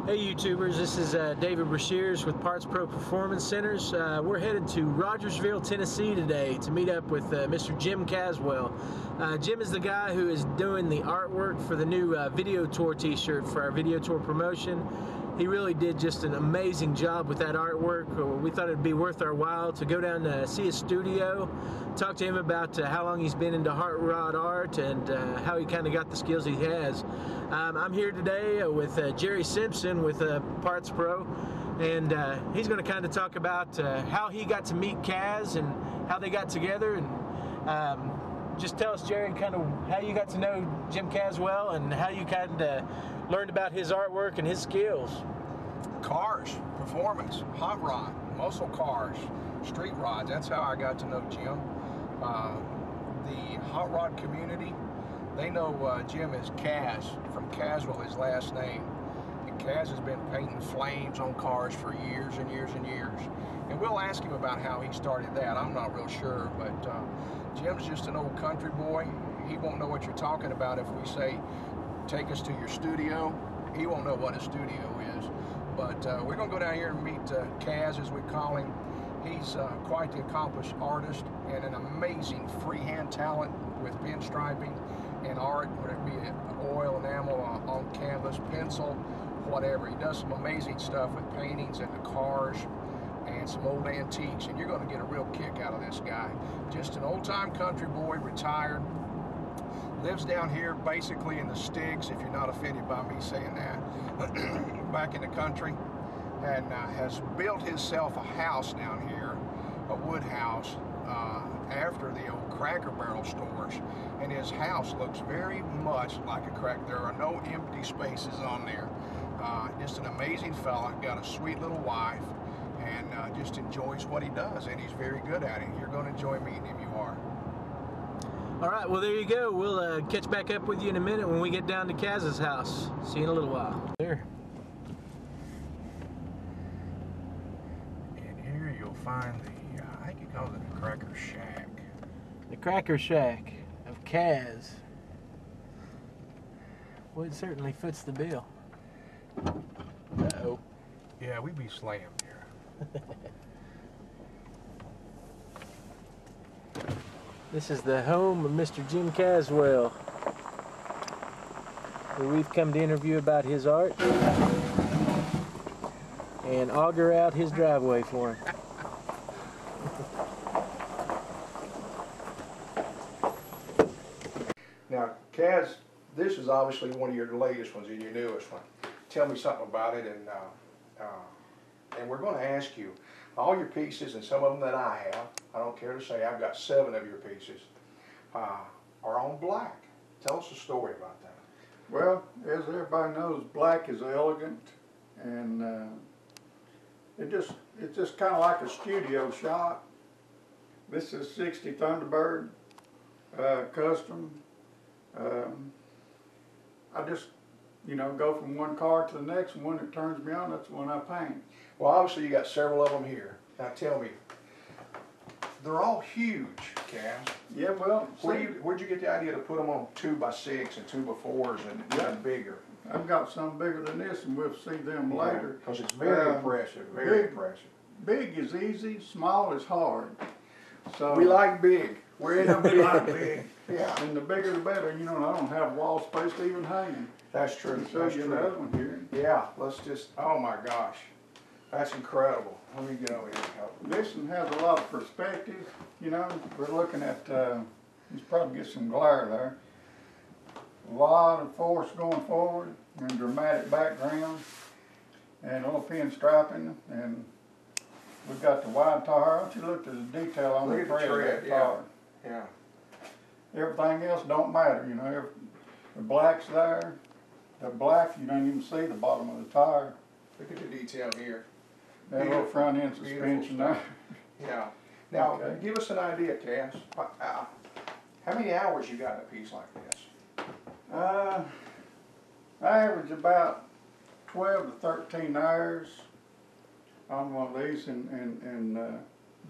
Hey YouTubers, this is David Brashears with Parts Pro Performance Centers. We're headed to Rogersville, Tennessee today to meet up with Mr. Jim Caswell. Jim is the guy who is doing the artwork for the new Video Tour t-shirt for our Video Tour promotion. He really did just an amazing job with that artwork. We thought it'd be worth our while to go down to see his studio, talk to him about how long he's been into hot rod art and how he kind of got the skills he has. I'm here today with Jerry Simpson with Parts Pro, and he's going to kind of talk about how he got to meet Kaz and how they got together, and just tell us, Jerry, kind of how you got to know Jim Caswell and how you kind of learned about his artwork and his skills. Cars, performance, hot rod, muscle cars, street rods. That's how I got to know Jim. The hot rod community, they know Jim as Kaz, from Caswell, his last name. And Kaz has been painting flames on cars for years and years and years. And we'll ask him about how he started that. I'm not real sure, but Jim's just an old country boy. He won't know what you're talking about if we say, take us to your studio. He won't know what a studio is. But we're going to go down here and meet Kaz, as we call him. He's quite the accomplished artist and an amazing freehand talent with pinstriping and art, whether it be oil, enamel, on canvas, pencil, whatever. He does some amazing stuff with paintings and the cars and some old antiques, and you're going to get a real kick out of this guy. Just an old-time country boy, retired, lives down here basically in the sticks, if you're not offended by me saying that, back in the country, and has built himself a house down here, a wood house, after the old Cracker Barrel stores, and his house looks very much like a crack. There are no empty spaces on there. Just an amazing fella, got a sweet little wife, and just enjoys what he does, and he's very good at it. You're going to enjoy meeting him, you are. All right, well, there you go. We'll catch back up with you in a minute when we get down to Kaz's house. See you in a little while. There. And here you'll find the, I think he calls it the Cracker Shack. The Cracker Shack of Kaz. Well, it certainly fits the bill. Uh-oh. Yeah, we be slammed here. This is the home of Mr. Jim Caswell, where we've come to interview about his art and auger out his driveway for him. Now, Kaz, this is obviously one of your latest ones and your newest one. Tell me something about it, and we're going to ask you, all your pieces, and some of them that I have, I don't care to say, I've got 7 of your pieces, are on black. Tell us a story about that. Well, as everybody knows, black is elegant, and it's just kind of like a studio shot. This is 60 Thunderbird, custom. I just, you know, go from one car to the next, and when it turns me on, that's when I paint. Well, obviously you got several of them here. Now tell me, they're all huge, Kaz. Yeah, well, Where'd you get the idea to put them on 2x6 and 2x4s and even bigger? I've got some bigger than this, and we'll see them later. Because it's very impressive, very impressive. Big is easy, small is hard. So we like big. We're in them, we like big. Yeah. And the bigger the better. You know, I don't have wall space to even hang. That's true. So you another one here. Yeah, let's just, oh my gosh. That's incredible. Let me get over here. This one has a lot of perspective. You know, we're looking at, you probably get some glare there. A lot of force going forward and dramatic background and a little pin striping, and we've got the wide tire. Why don't you look at the detail on the thread of that tire? Yeah. Everything else don't matter, you know. The black's there. The black, you don't even see the bottom of the tire. Look at the detail here. That little front end suspension there. Yeah. Now, Okay. give us an idea, Cass. How many hours you got in a piece like this? I average about 12 to 13 hours on one of these, and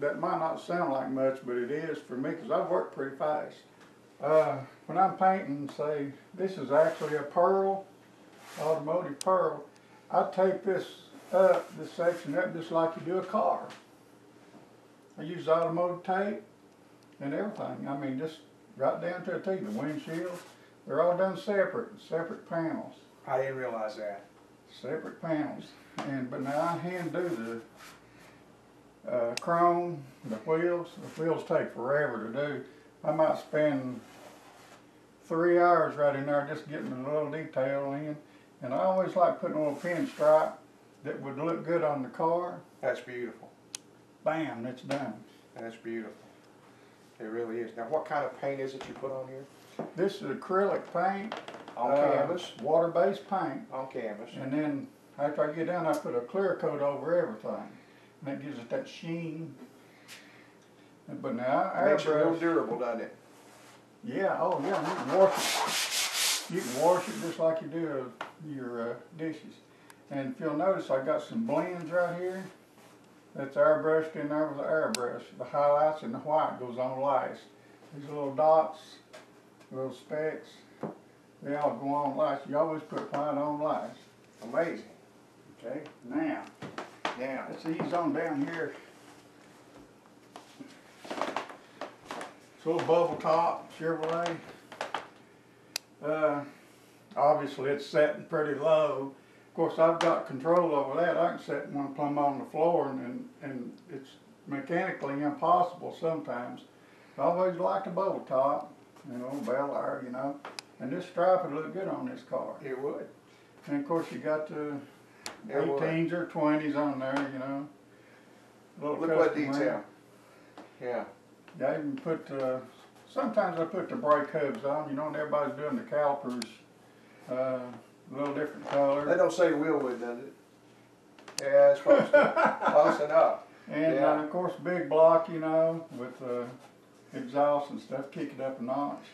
that might not sound like much, but it is for me, because I work pretty fast. When I'm painting, say, this is actually a pearl, automotive pearl, I tape this section up just like you do a car. I use automotive tape and everything. I mean, just right down to a T. The windshield, they're all done separate panels. I didn't realize that. Separate panels. But now I hand do the chrome, the wheels. The wheels take forever to do. I might spend 3 hours right in there just getting a little detail in. And I always like putting a little pinstripe that would look good on the car. That's beautiful. Bam, it's done. That's beautiful. It really is. Now, what kind of paint is it you put on here? This is acrylic paint. On canvas? Water-based paint. On canvas. And then after I get done, I put a clear coat over everything. And that gives it that sheen. But now I Makes it real airbrush. durable, doesn't it? Yeah, oh yeah, you can wash it. You can wash it just like you do your dishes. And if you'll notice, I got some blends right here. That's airbrushed in there with the airbrush. The highlights and the white goes on last. These little dots, little specks, they all go on last. You always put white on last. Amazing. Okay, now let's ease on down here. It's a little bubble top Chevrolet. Obviously it's setting pretty low. Of course, I've got control over that. I can set one plumb on the floor, and it's mechanically impossible sometimes. I always liked a bubble top, you know, Bel Air, you know. And this stripe would look good on this car. It would. And of course, you got the It would. 18s or 20s on there, you know. Little Look what custom detail. Yeah. Yeah, I even put, sometimes I put the brake hubs on, you know, and everybody's doing the calipers, a little different color. That don't say Wheelwood, does it? Yeah, it's close to close enough. And Yeah. of course, big block, you know, with exhaust and stuff, kick it up a notch.